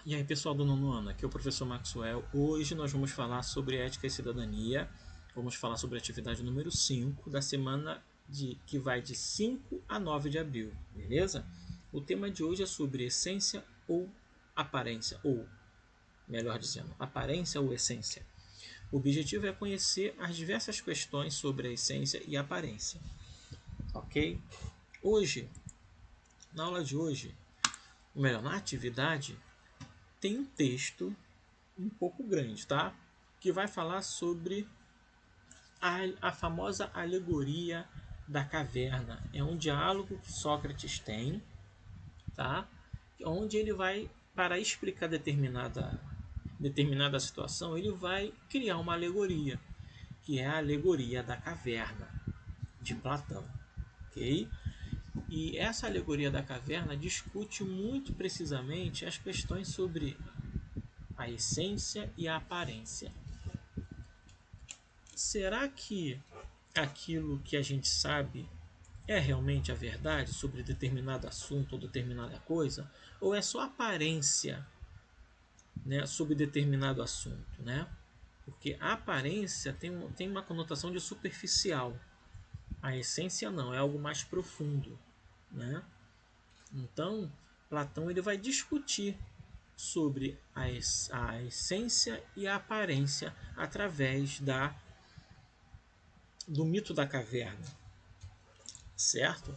E aí, pessoal do nono ano, aqui é o professor Maxwell. Hoje nós vamos falar sobre ética e cidadania. Vamos falar sobre a atividade número 5 da semana que vai de 5 a 9 de abril, beleza? O tema de hoje é sobre essência ou aparência, ou melhor dizendo, aparência ou essência. O objetivo é conhecer as diversas questões sobre a essência e a aparência, ok? Hoje, na aula de hoje, ou melhor, na atividade, tem um texto um pouco grande, tá? Que vai falar sobre a famosa alegoria da caverna. É um diálogo que Sócrates tem, tá? Onde ele vai, para explicar determinada situação, ele vai criar uma alegoria, que é a alegoria da caverna de Platão, ok? E essa alegoria da caverna discute muito precisamente as questões sobre a essência e a aparência. Será que aquilo que a gente sabe é realmente a verdade sobre determinado assunto ou determinada coisa? Ou é só aparência, né, sobre determinado assunto? Né? Porque a aparência tem uma conotação de superficial. A essência não, é algo mais profundo. Né? Então, Platão ele vai discutir sobre a essência e a aparência através do mito da caverna, certo?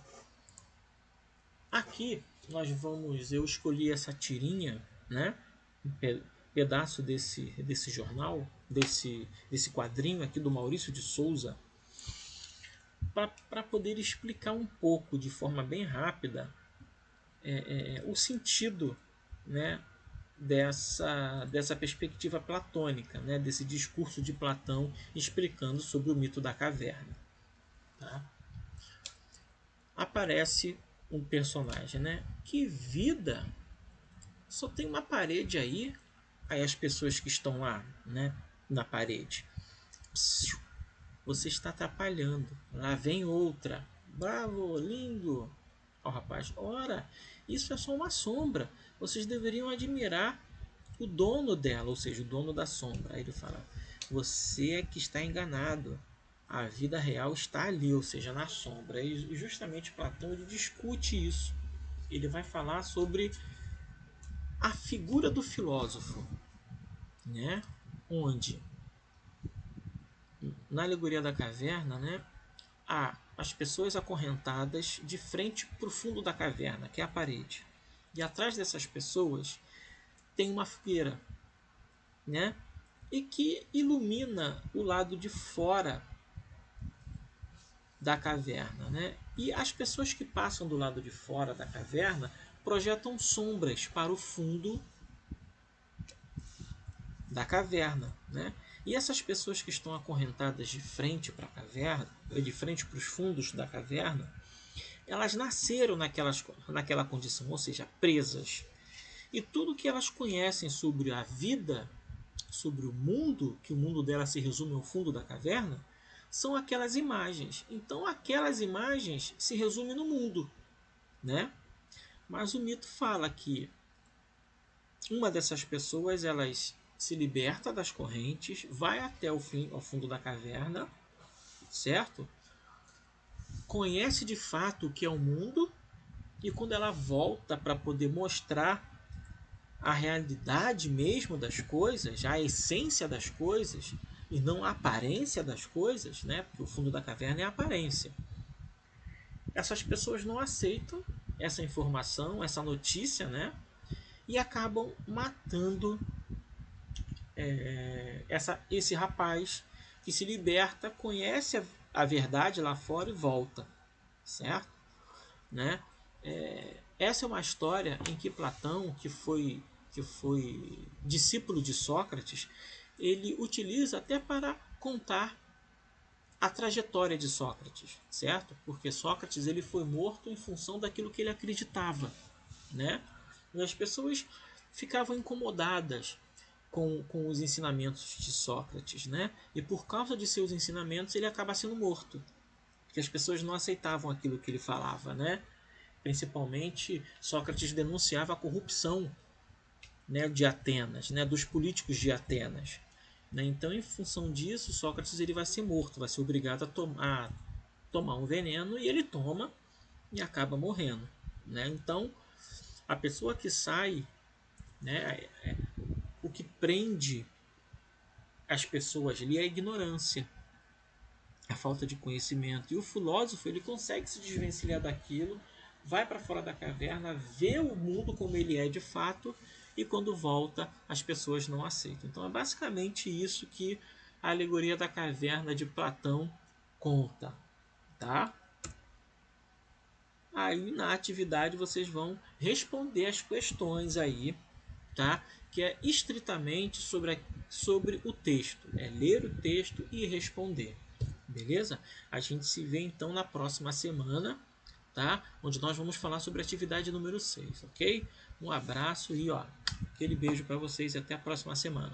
Aqui eu escolhi essa tirinha, né? Um pedaço desse jornal, desse quadrinho aqui do Maurício de Souza, para poder explicar um pouco de forma bem rápida o sentido, né, dessa perspectiva platônica, né, desse discurso de Platão explicando sobre o mito da caverna. Tá? Aparece um personagem, né? Que vida! Só tem uma parede aí. Aí as pessoas que estão lá, né, na parede. Você está atrapalhando. Lá vem outra. Bravo, lindo. Ó, rapaz, ora, isso é só uma sombra. Vocês deveriam admirar o dono dela, ou seja, o dono da sombra. Aí ele fala: você é que está enganado. A vida real está ali, ou seja, na sombra. E justamente Platão ele discute isso. Ele vai falar sobre a figura do filósofo, né? Onde na alegoria da caverna, né, há as pessoas acorrentadas de frente para o fundo da caverna, que é a parede. E atrás dessas pessoas tem uma fogueira, né? E que ilumina o lado de fora da caverna, né? E as pessoas que passam do lado de fora da caverna projetam sombras para o fundo da caverna, né? E essas pessoas que estão acorrentadas de frente para a caverna, de frente para os fundos da caverna, elas nasceram naquela condição, ou seja, presas. E tudo que elas conhecem sobre a vida, sobre o mundo, que o mundo dela se resume ao fundo da caverna, são aquelas imagens. Então aquelas imagens se resumem no mundo, né? Mas o mito fala que uma dessas pessoas elas se liberta das correntes, vai até o fim, ao fundo da caverna, certo? Conhece de fato o que é o mundo e quando ela volta para poder mostrar a realidade mesmo das coisas, a essência das coisas e não a aparência das coisas, né? Porque o fundo da caverna é a aparência. Essas pessoas não aceitam essa informação, essa notícia, né? E acabam matando esse rapaz que se liberta, conhece a verdade lá fora e volta, certo? Né? Essa é uma história em que Platão, que foi discípulo de Sócrates, ele utiliza até para contar a trajetória de Sócrates, certo? Porque Sócrates ele foi morto em função daquilo que ele acreditava, né? E as pessoas ficavam incomodadas com os ensinamentos de Sócrates, né? E por causa de seus ensinamentos ele acaba sendo morto, porque as pessoas não aceitavam aquilo que ele falava, né? Principalmente Sócrates denunciava a corrupção né, de Atenas, né, dos políticos de Atenas. Né? Então, em função disso, Sócrates ele vai ser morto, vai ser obrigado a tomar um veneno, e ele toma e acaba morrendo. Né? Então, a pessoa que sai, né, o que prende as pessoas ali é a ignorância, a falta de conhecimento. E o filósofo ele consegue se desvencilhar daquilo, vai para fora da caverna, vê o mundo como ele é de fato, e quando volta as pessoas não aceitam. Então é basicamente isso que a alegoria da caverna de Platão conta, tá? Aí na atividade vocês vão responder as questões aí, tá? Que é estritamente sobre o texto, é ler o texto e responder. Beleza? A gente se vê então na próxima semana, tá? Onde nós vamos falar sobre a atividade número 6, ok? Um abraço e ó, aquele beijo para vocês e até a próxima semana.